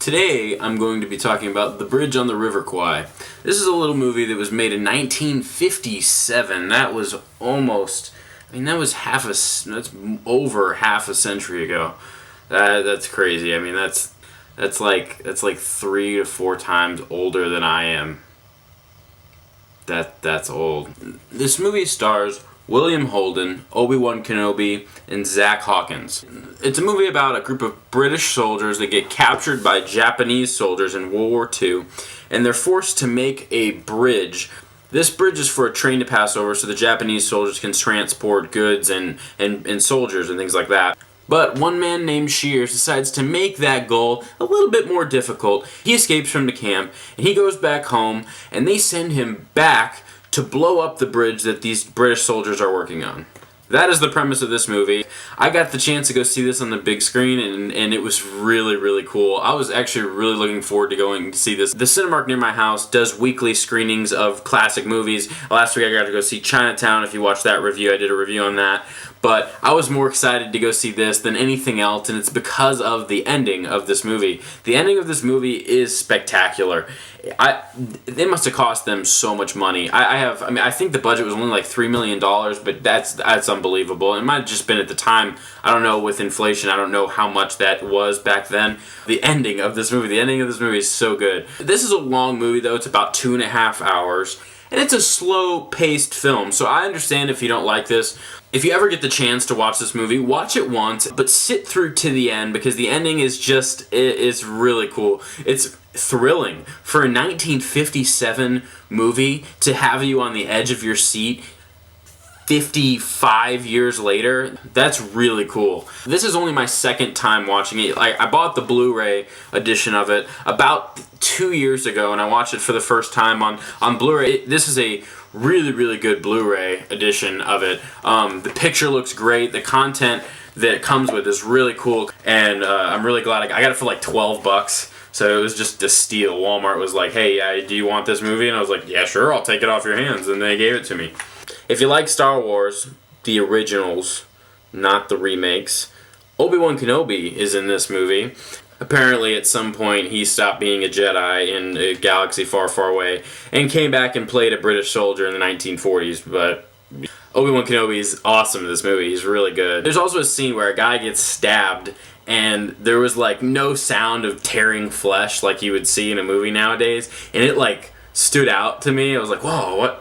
Today, I'm going to be talking about The Bridge on the River Kwai. This is a little movie that was made in 1957. That was almost, that was that's over half a century ago. That's crazy. That's like 3 to 4 times older than I am. That's old. This movie stars William Holden, Obi Wan Kenobi, and Jack Hawkins. It's a movie about a group of British soldiers that get captured by Japanese soldiers in World War II, and they're forced to make a bridge. This bridge is for a train to pass over so the Japanese soldiers can transport goods and soldiers and things like that. But one man named Shears decides to make that goal a little bit more difficult. He escapes from the camp, and he goes back home, and they send him back to blow up the bridge that these British soldiers are working on. That is the premise of this movie. I got the chance to go see this on the big screen, and it was really, really cool. I was actually really looking forward to going to see this. The Cinemark near my house does weekly screenings of classic movies. Last week I got to go see Chinatown. If you watched that review, I did a review on that. But I was more excited to go see this than anything else, and it's because of the ending of this movie. The ending of this movie is spectacular. They must have cost them so much money. I think the budget was only like $3 million, but that's unbelievable. It might have just been at the time. I don't know, with inflation, I don't know how much that was back then. The ending of this movie is so good. This is a long movie though. It's about 2.5 hours. And it's a slow-paced film, so I understand if you don't like this. If you ever get the chance to watch this movie, watch it once, but sit through to the end, because the ending is it's really cool. It's thrilling. For a 1957 movie, to have you on the edge of your seat 55 years later, that's really cool. This is only my second time watching it. I bought the Blu-ray edition of it about 2 years ago, and I watched it for the first time on Blu-ray. This is a really, really good Blu-ray edition of it. The picture looks great. The content that it comes with is really cool, and I'm really glad I got it for like $12. So it was just a steal. Walmart was like, hey, do you want this movie? And I was like, yeah, sure, I'll take it off your hands. And they gave it to me. If you like Star Wars, the originals, not the remakes, Obi Wan Kenobi is in this movie. Apparently, at some point, he stopped being a Jedi in a galaxy far, far away and came back and played a British soldier in the 1940s. But Obi Wan Kenobi is awesome in this movie. He's really good. There's also a scene where a guy gets stabbed, and there was like no sound of tearing flesh like you would see in a movie nowadays, and it like stood out to me. I was like, whoa, what?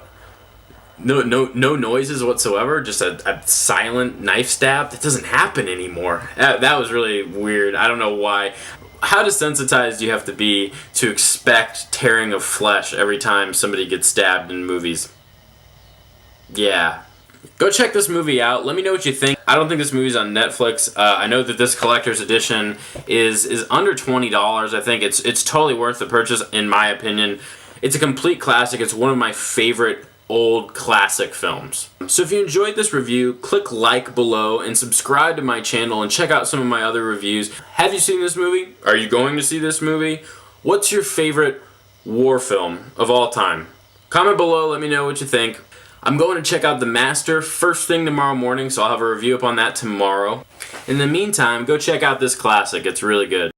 No noises whatsoever, just a silent knife stab. That doesn't happen anymore. That was really weird. I don't know why. How desensitized do you have to be to expect tearing of flesh every time somebody gets stabbed in movies? Yeah. Go check this movie out. Let me know what you think. I don't think this movie's on Netflix. I know that this collector's edition is under $20. I think it's totally worth the purchase, in my opinion. It's a complete classic. It's one of my favorite old classic films. So if you enjoyed this review, click like below and subscribe to my channel and check out some of my other reviews. Have you seen this movie? Are you going to see this movie? What's your favorite war film of all time? Comment below, let me know what you think. I'm going to check out The Master first thing tomorrow morning, so I'll have a review up on that tomorrow. In the meantime, go check out this classic. It's really good.